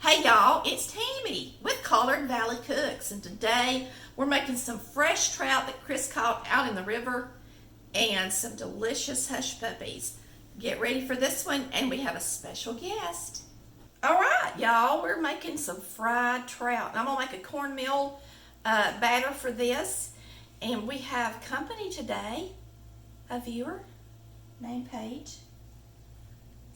Hey y'all, it's Tammy with COOKBOOK, and today we're making some fresh trout that Chris caught out in the river and some delicious hush puppies. Get ready for this one, and we have a special guest. Alright y'all, we're making some fried trout. I'm going to make a cornmeal batter for this, and we have company today, a viewer named Paige.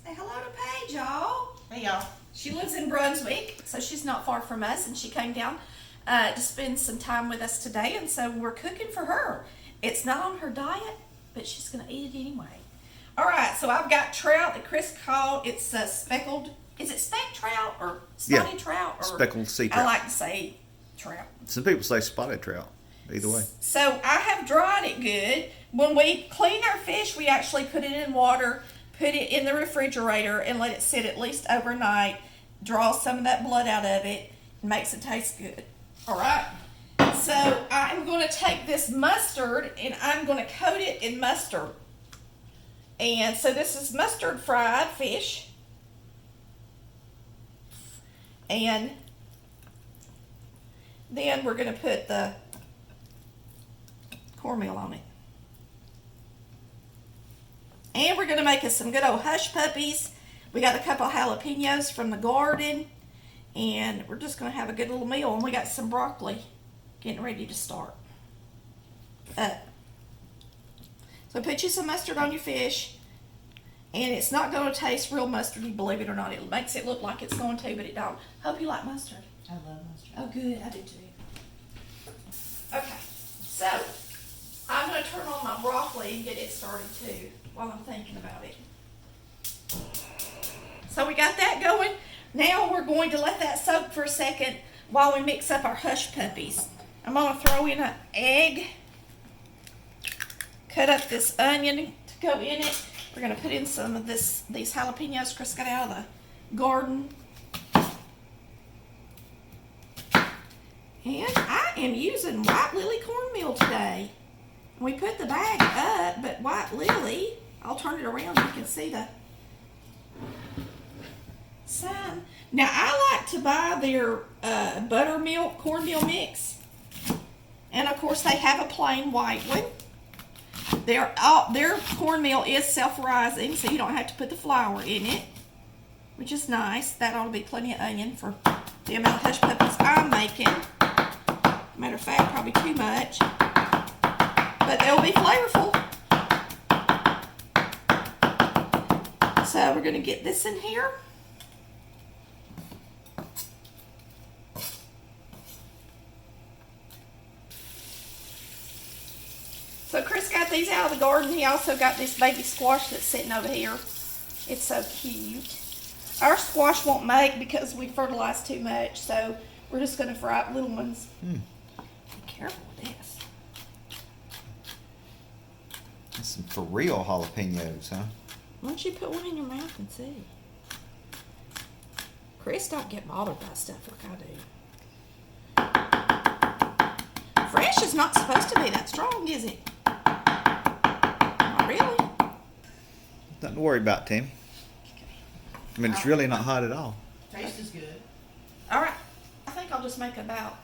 Say hello to Paige, y'all. Hey y'all. She lives in Brunswick, so she's not far from us, and she came down to spend some time with us today, and so we're cooking for her. It's not on her diet, but she's going to eat it anyway. All right, so I've got trout that Chris caught. It's speckled. Is it speck trout or spotted trout? Or speckled sea trout. I like to say trout. Some people say spotted trout. Either way. So I have dried it good. When we clean our fish, we actually put it in water, put it in the refrigerator, and let it sit at least overnight. Draw some of that blood out of it. It makes it taste good. All right. So I'm going to take this mustard and I'm going to coat it in mustard. And so this is mustard fried fish. And then we're going to put the cornmeal on it. And we're going to make us some good old hush puppies. We got a couple of jalapenos from the garden, and we're just going to have a good little meal. And we got some broccoli getting ready to start. So put you some mustard on your fish, and it's not going to taste real mustardy, believe it or not. It makes it look like it's going to, but it don't. Hope you like mustard. I love mustard. Oh, good. I do too. Okay, so I'm going to turn on my broccoli and get it started too while I'm thinking about it. So we got that going. Now we're going to let that soak for a second while we mix up our hush puppies. I'm going to throw in an egg, cut up this onion to go in it. We're going to put in some of these jalapenos Chris got out of the garden. And I am using white lily cornmeal today. We put the bag up, but white lily, I'll turn it around so you can see the sign. Now I like to buy their buttermilk cornmeal mix, and of course they have a plain white one. Their cornmeal is self-rising, so you don't have to put the flour in it, which is nice. That ought to be plenty of onion for the amount of hush puppies I'm making. Matter of fact, probably too much, but they'll be flavorful. So we're going to get this in here. So Chris got these out of the garden. He also got this baby squash that's sitting over here. It's so cute. Our squash won't make because we fertilized too much, so we're just going to fry up little ones. Be careful with this. That's some for real jalapenos, huh? Why don't you put one in your mouth and see? Chris don't get bothered by stuff like I do. Fresh is not supposed to be that strong, is it? Not really. Nothing to worry about, Tim. I mean, it's really not hot at all. Taste is good. All right. I think I'll just make about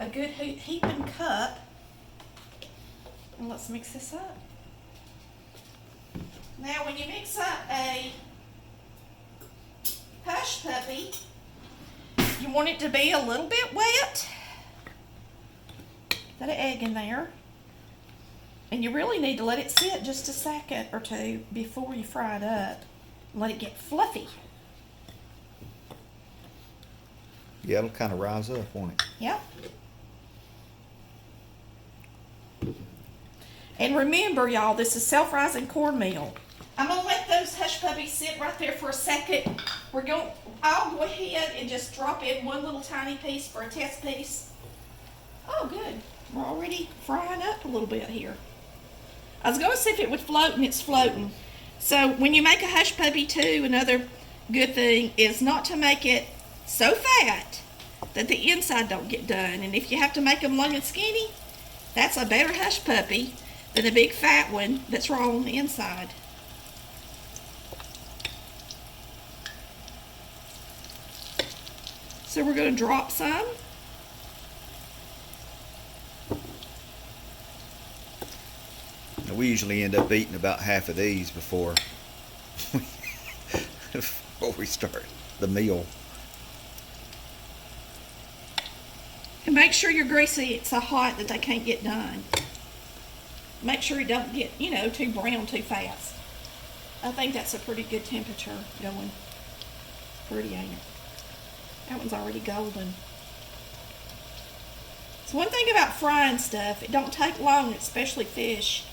a good heaping cup. And let's mix this up. Now, when you mix up a hush puppy, you want it to be a little bit wet. Got an egg in there. And you really need to let it sit just a second or two before you fry it up. Let it get fluffy. Yeah, it'll kind of rise up, won't it? Yep. And remember, y'all, this is self-rising cornmeal. I'm going to let those hush puppies sit right there for a second. I'll go ahead and just drop in one little tiny piece for a test piece. Oh, good. We're already frying up a little bit here. I was going to see if it would float, and it's floating. So when you make a hush puppy too, another good thing is not to make it so fat that the inside don't get done. And if you have to make them long and skinny, that's a better hush puppy than a big fat one that's raw on the inside. So we're going to drop some. Now, we usually end up eating about half of these before we start the meal. And make sure your greasy it's so hot that they can't get done. Make sure it don't get, you know, too brown too fast. I think that's a pretty good temperature going. Pretty, ain't it? That one's already golden. So one thing about frying stuff, it don't take long, especially fish.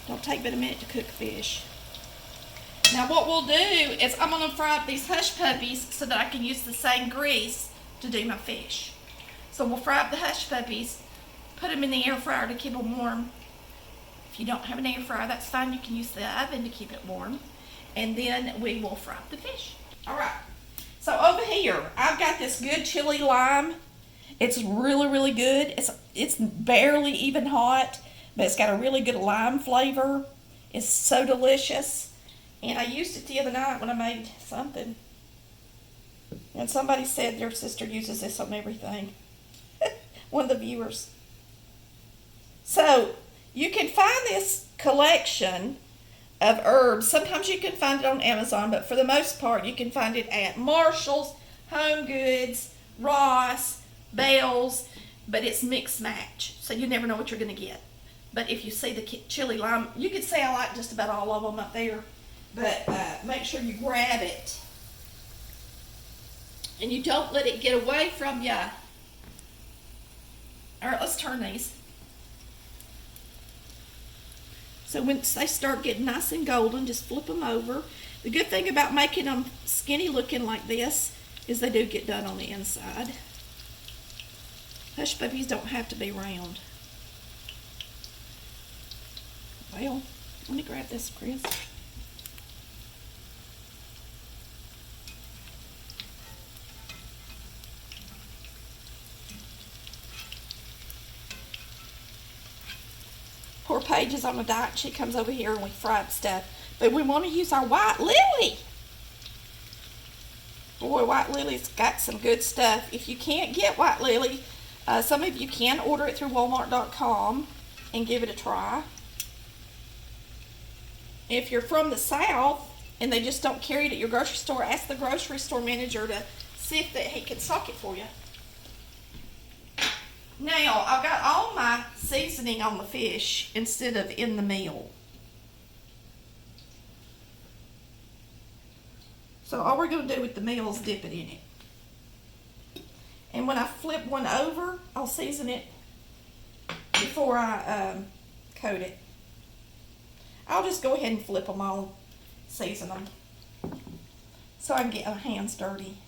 Don't take but a minute to cook fish. Now what we'll do is I'm going to fry up these hush puppies so that I can use the same grease to do my fish. So we'll fry up the hush puppies, put them in the air fryer to keep them warm. If you don't have an air fryer, that's fine. You can use the oven to keep it warm. And then we will fry up the fish. All right. So over here, I've got this good chili lime. It's really, really good. It's barely even hot, but it's got a really good lime flavor. It's so delicious. And I used it the other night when I made something. And somebody said their sister uses this on everything. One of the viewers. So you can find this collection of herbs. Sometimes you can find it on Amazon, but for the most part you can find it at Marshall's, Home Goods, Ross, Bell's, but it's mix match, so you never know what you're going to get. But if you see the chili lime, you could say I like just about all of them up there, but make sure you grab it and you don't let it get away from you. All right, let's turn these. So once they start getting nice and golden, just flip them over. The good thing about making them skinny looking like this is they do get done on the inside. Hush puppies don't have to be round. Well, let me grab this, Chris. Poor Paige is on a diet. She comes over here and we fry up stuff. But we want to use our white lily. Boy, white lily's got some good stuff. If you can't get white lily, some of you can order it through Walmart.com and give it a try. If you're from the South and they just don't carry it at your grocery store, ask the grocery store manager to see if he can stock it for you. Now, I've got all my seasoning on the fish instead of in the meal. So all we're going to do with the meal is dip it in it. And when I flip one over, I'll season it before I coat it. I'll just go ahead and flip them all, season them, so I can get my hands dirty.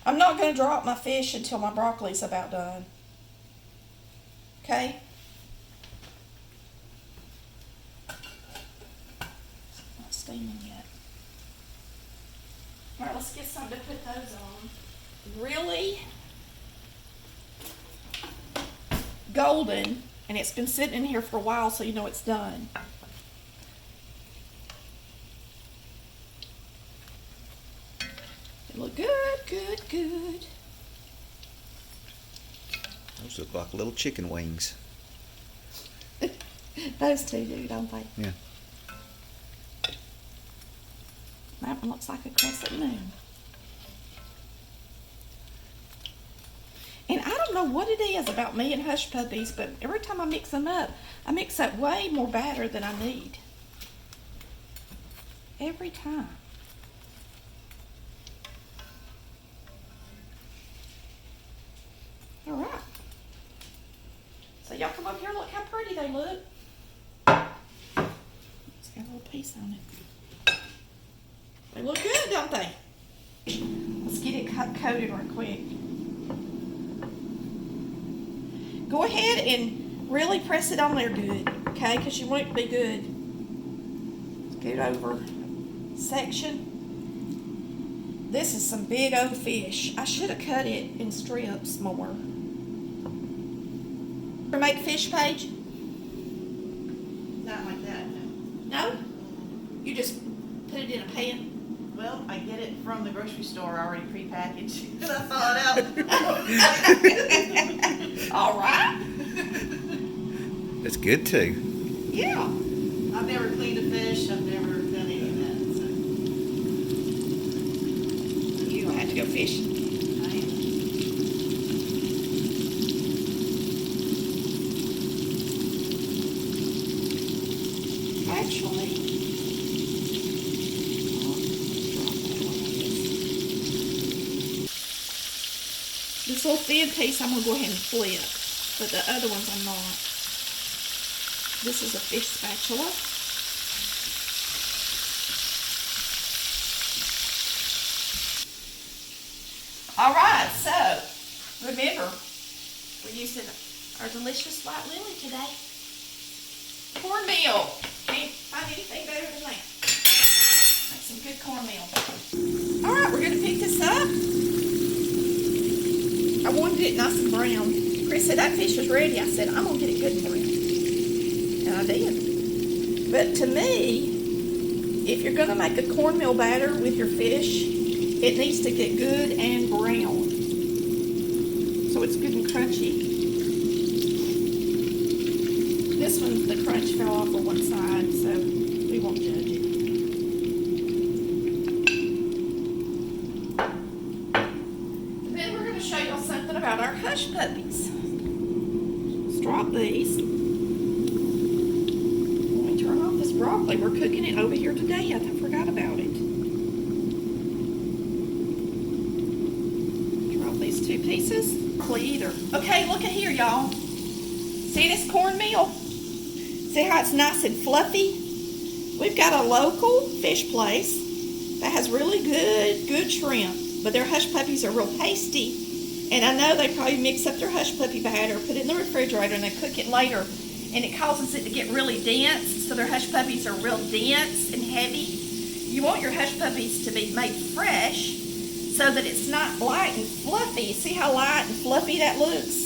I'm not going to drop my fish until my broccoli's about done. Okay? It's not steaming yet. Alright, let's get something to put those on. Really golden, and it's been sitting in here for a while, so you know it's done. They look good, good, good. Those look like little chicken wings. Those two do, don't they? Yeah. That one looks like a crescent moon. And I don't know what it is about me and hush puppies, but every time I mix them up, I mix up way more batter than I need. Every time. All right. So y'all come up here, look how pretty they look. It's got a little piece on it. They look good, don't they? Let's get it coated real quick. Go ahead and really press it on there good, okay? Because you want it to be good. Scoot over section. This is some big old fish. I should have cut it in strips more. Ever make fish, Paige? Not like that, no. No? You grocery store already prepackaged. And I thaw it out. All right. It's good too. Yeah. I've never cleaned a fish. I've never done any of that. You don't have to go fishing. So I am. Actually, this little thin piece I'm going to go ahead and flip, but the other ones I'm not. This is a fish spatula. Alright, so remember, we're using our delicious white lily today. Cornmeal. Can't find anything better than that. Make some good cornmeal. Alright, we're going to pick this up. I wanted it nice and brown. Chris said, that fish is ready. I said, I'm going to get it good and brown. And I did. But to me, if you're going to make a cornmeal batter with your fish, it needs to get good and brown. So it's good and crunchy. This one, the crunch fell off on one side, so we won't judge it. Then we're going to show y'all something about our hush puppies. Let's drop these. Let me turn off this broccoli. We're cooking it over here today. I forgot about it. Drop these 2 pieces. Either. Okay, look at here, y'all. See this cornmeal? See how it's nice and fluffy? We've got a local fish place that has really good shrimp, but their hush puppies are real tasty. And I know they probably mix up their hush puppy batter, put it in the refrigerator, and they cook it later, and it causes it to get really dense, so their hush puppies are real dense and heavy. You want your hush puppies to be made fresh so that it's not light and fluffy. See how light and fluffy that looks?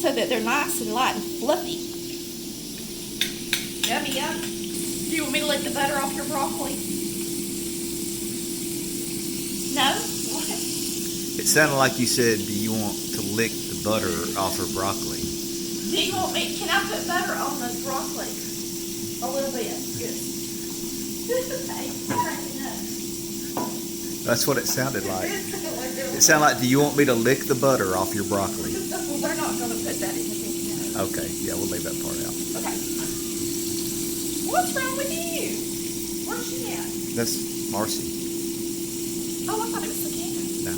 So that they're nice and light and fluffy. Yummy, yum. Do you want me to lick the butter off your broccoli? No? What? It sounded like you said, do you want to lick the butter off her broccoli? Do you want me, can I put butter on this broccoli? A little bit. Good. Hey, cracking up. That's what it sounded like. It sounded like, do you want me to lick the butter off your broccoli? Well, they're not going to put that in the video. Okay, yeah, we'll leave that part out. Okay. What's wrong with you? Where's she at? That's Marcy. Oh, I thought it was the cat. No.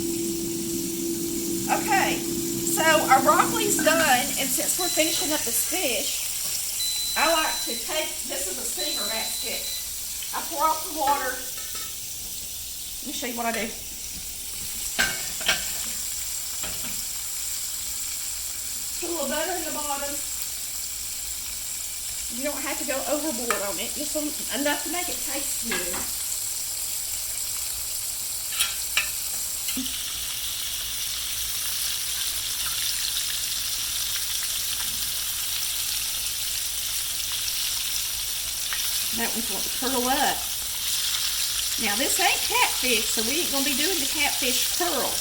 Okay, so our broccoli's done, and since we're finishing up this fish, I like to take, this is a steamer basket. I pour off the water. Let me show you what I do. Put a little butter in the bottom. You don't have to go overboard on it, just enough to make it taste good. That one's going to curl up. Now this ain't catfish, so we ain't going to be doing the catfish curl.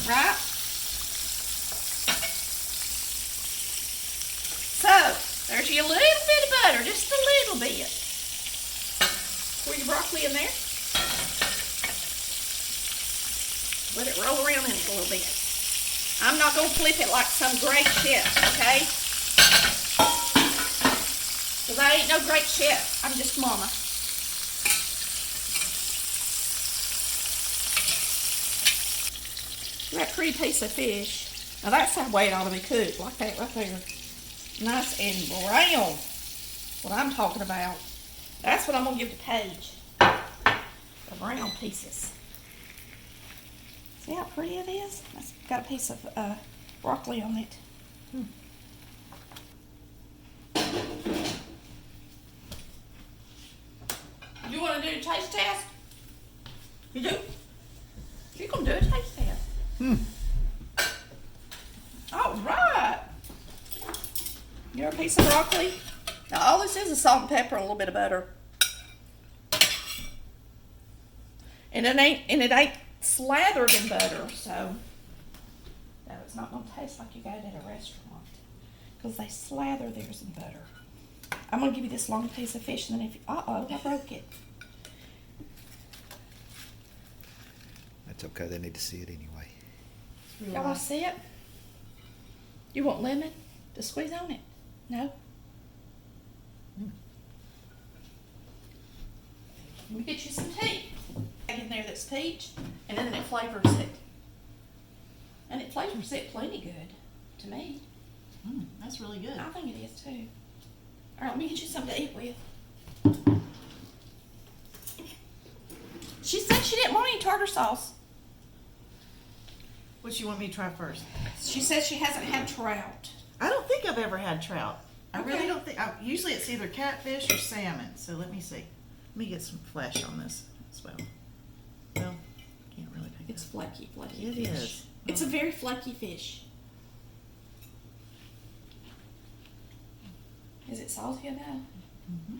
Right? So, there's your little bit of butter, just a little bit. Pour your broccoli in there. Let it roll around in it a little bit. I'm not going to flip it like some great chef, okay? Because I ain't no great chef. I'm just mama. That pretty piece of fish. Now that's the way it ought to be cooked, like that right there. Nice and brown. What I'm talking about. That's what I'm going to give to Paige. The brown pieces. See how pretty it is? It's got a piece of broccoli on it. You want to do a taste test? You do? You're going to do a taste test. All right. You want a piece of broccoli? Now all this is salt and pepper and a little bit of butter. And it ain't slathered in butter, so no, it's not gonna taste like you got it at a restaurant. Because they slather theirs in butter. I'm gonna give you this long piece of fish, and then if you, uh-oh, I broke it. That's okay. They need to see it anyway. Y'all wanna see it? You want lemon to squeeze on it? No? Let me get you some tea. In there that's peach, and then it flavors it. And it flavors it plenty good to me. That's really good. I think it is too. All right, let me get you something to eat with. She said she didn't want any tartar sauce. What you want me to try first? She says she hasn't had trout. I don't think I've ever had trout. I Okay. really don't think. Usually it's either catfish or salmon. So let me see. Let me get some flesh on this as well. Well, can't really take It's flaky It fish. is. It's a very flaky fish. Is it salty enough? Mm-hmm.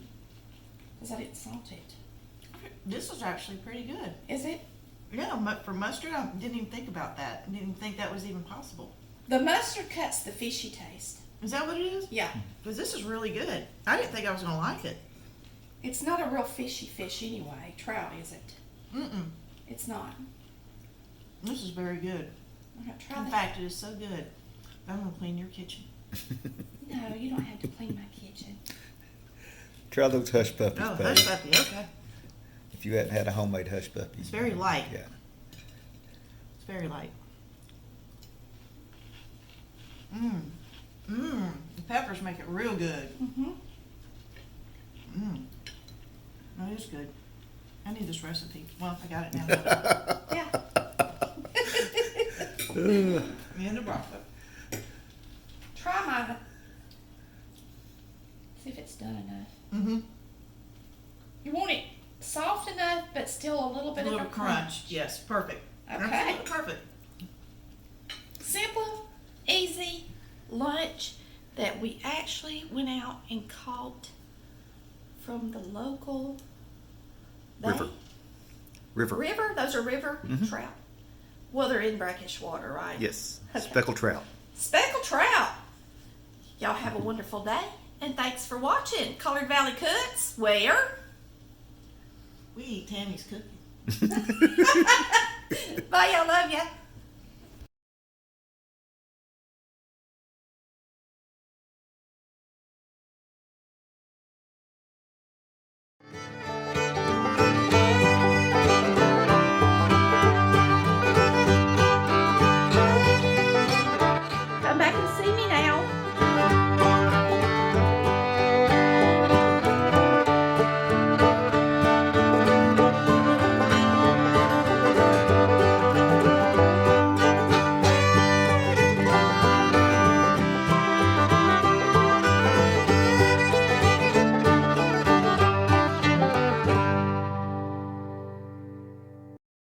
Because I didn't salt it. This is actually pretty good. Is it? Yeah, for mustard, I didn't even think about that. I didn't even think that was even possible. The mustard cuts the fishy taste. Is that what it is? Yeah. Because this is really good. I didn't think I was going to like it. It's not a real fishy fish anyway. Trout isn't. Mm-mm. It's not. This is very good. I'm gonna try In that. fact, it is so good. I'm going to clean your kitchen. No, you don't have to clean my kitchen. Try those hush puppies, Oh, buddy. hush puppy. Okay. If you hadn't had a homemade hush puppy. It's very light. Yeah. It's very light. Mmm. Mmm. The peppers make it real good. Mm-hmm. Mmm. That is good. I need this recipe. Well, I got it now. Yeah. Me and the broccoli. Try mine. See if it's done enough. Mm-hmm. You want it soft enough, but still a little A bit little of a crunch. Yes, perfect. Okay. Absolutely perfect. Simple, easy lunch that we actually went out and caught from the local River. bay. River. River? Those are river Mhm. trout. Well, they're in brackish water, right? Yes. Okay. Speckled trout. Speckled trout. Y'all have a wonderful day, and thanks for watching Collared Valley Cooks, where We eat Tammy's cookie. bye, y'all, love ya.